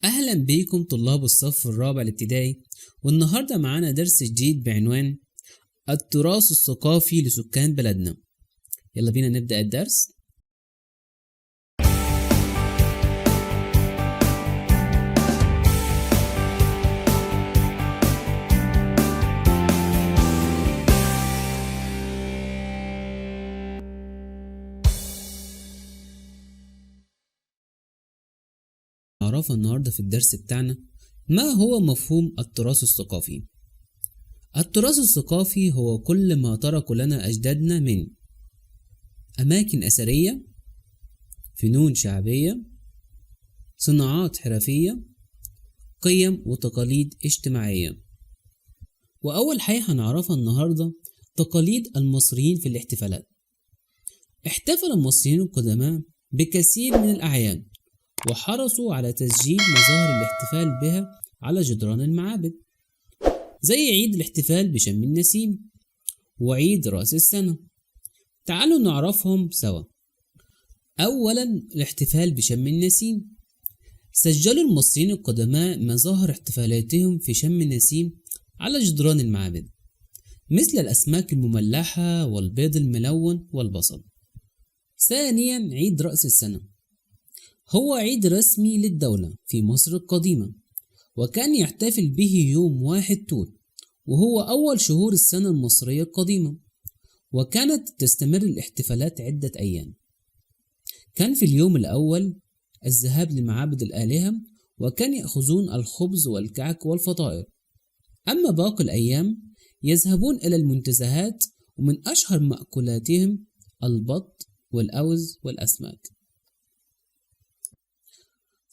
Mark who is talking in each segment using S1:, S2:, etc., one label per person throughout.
S1: أهلا بيكم طلاب الصف الرابع الابتدائي. والنهاردة معانا درس جديد بعنوان التراث الثقافي لسكان بلدنا. يلا بينا نبدأ الدرس. نعرف النهاردة في الدرس بتاعنا ما هو مفهوم التراث الثقافي. التراث الثقافي هو كل ما ترك لنا أجدادنا من أماكن أثرية، فنون شعبية، صناعات حرفية، قيم وتقاليد اجتماعية. وأول حاجة هنعرفها النهاردة تقاليد المصريين في الاحتفالات. احتفل المصريين القدماء بكثير من الأعياد، وحرصوا على تسجيل مظاهر الاحتفال بها على جدران المعابد، زي عيد الاحتفال بشم النسيم وعيد رأس السنة. تعالوا نعرفهم سوا. أولا، الاحتفال بشم النسيم. سجلوا المصريين القدماء مظاهر احتفالاتهم في شم النسيم على جدران المعابد، مثل الأسماك المملحة والبيض الملون والبصل. ثانيا، عيد رأس السنة هو عيد رسمي للدولة في مصر القديمة، وكان يحتفل به يوم 1 توت، وهو أول شهور السنة المصرية القديمة، وكانت تستمر الاحتفالات عدة أيام. كان في اليوم الأول الذهاب لمعابد الآلهة، وكان يأخذون الخبز والكعك والفطائر. أما باقي الأيام يذهبون إلى المنتزهات، ومن أشهر مأكولاتهم البط والأوز والأسماك.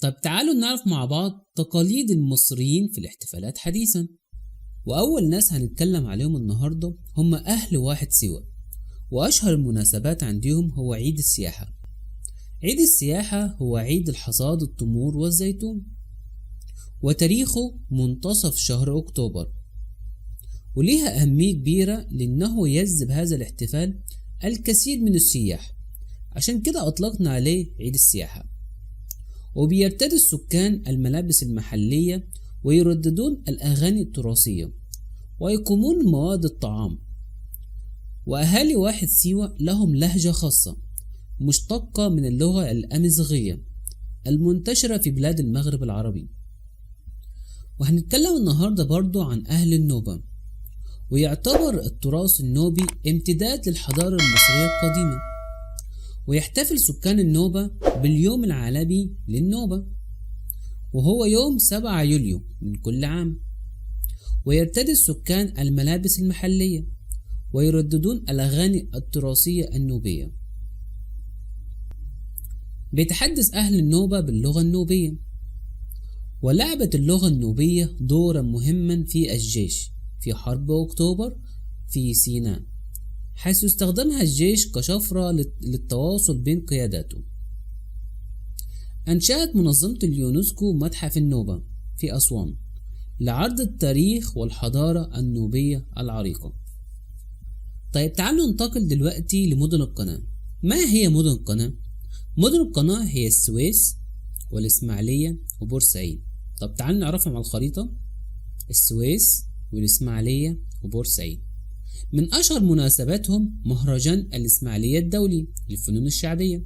S1: طب تعالوا نعرف مع بعض تقاليد المصريين في الاحتفالات حديثا. وأول ناس هنتكلم عليهم النهاردة هم أهل واحد سيوة، وأشهر المناسبات عندهم هو عيد السياحة. عيد السياحة هو عيد الحصاد التمور والزيتون، وتاريخه منتصف شهر أكتوبر، وليها أهمية كبيرة لأنه يجذب هذا الاحتفال الكثير من السياح، عشان كده أطلقنا عليه عيد السياحة. وبيرتدي السكان الملابس المحلية، ويرددون الأغاني التراثية، ويقومون بمواد الطعام. وأهالي واحد سيوة لهم لهجة خاصة مشتقة من اللغة الأمازيغية المنتشرة في بلاد المغرب العربي. وهنتكلم النهاردة برضو عن أهل النوبة، ويعتبر التراث النوبي امتداد للحضارة المصرية القديمة. ويحتفل سكان النوبة باليوم العالمي للنوبة، وهو يوم 7 يوليو من كل عام. ويرتدي السكان الملابس المحلية، ويرددون الأغاني التراثية النوبية. بيتحدث أهل النوبة باللغة النوبية، ولعبت اللغة النوبية دورا مهما في الجيش في حرب أكتوبر في سيناء، حيث استخدمها الجيش كشفرة للتواصل بين قياداته. أنشأت منظمة اليونسكو متحف النوبة في أسوان لعرض التاريخ والحضارة النوبية العريقة. طيب تعالوا ننتقل دلوقتي لمدن القناة. ما هي مدن القناة؟ مدن القناة هي السويس والإسماعيلية وبورسعيد. طب تعالوا نعرفهم على الخريطة. السويس والإسماعيلية وبورسعيد. من أشهر مناسباتهم مهرجان الإسماعيلية الدولي للفنون الشعبية،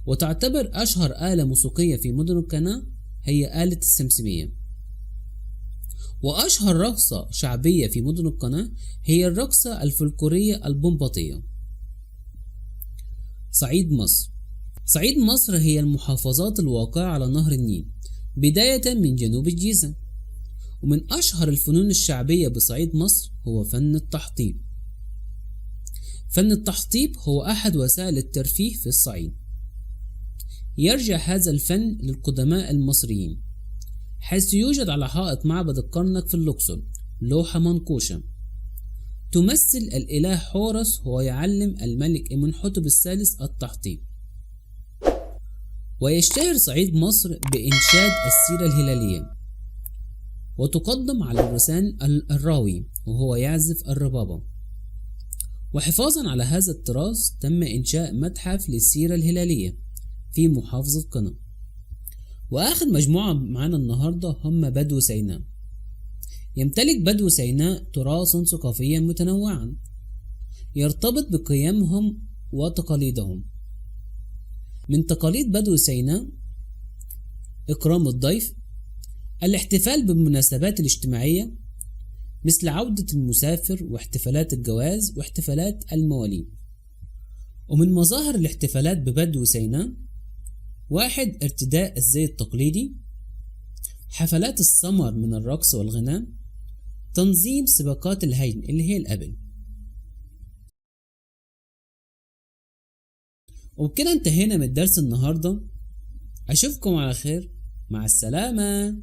S1: وتعتبر أشهر آلة موسيقية في مدن القناة هي آلة السمسمية. وأشهر رقصة شعبية في مدن القناة هي الرقصة الفلكلورية البنباطية. صعيد مصر. صعيد مصر هي المحافظات الواقعة على نهر النيل، بداية من جنوب الجيزة. ومن أشهر الفنون الشعبية بصعيد مصر هو فن التحطيب. فن التحطيب هو أحد وسائل الترفيه في الصعيد. يرجع هذا الفن للقدماء المصريين، حيث يوجد على حائط معبد الكرنك في الأقصر لوحة منقوشة تمثل الإله حورس وهو يعلم الملك إمنحتب الثالث التحطيب. ويشتهر صعيد مصر بإنشاد السيرة الهلالية، وتقدم على اللسان الراوي وهو يعزف الربابة. وحفاظا على هذا التراث تم إنشاء متحف للسيرة الهلالية في محافظة قنا. وآخر مجموعة معانا النهاردة هم بدو سيناء. يمتلك بدو سيناء تراثا ثقافيا متنوعا يرتبط بقيمهم وتقاليدهم. من تقاليد بدو سيناء إكرام الضيف، الاحتفال بالمناسبات الاجتماعية مثل عودة المسافر واحتفالات الجواز واحتفالات المواليد. ومن مظاهر الاحتفالات ببدو سيناء: 1. ارتداء الزي التقليدي، حفلات السمر من الرقص والغناء، تنظيم سباقات الهجن اللي هي الأبل. وبكده انتهينا من درس النهاردة. أشوفكم على خير، مع السلامة.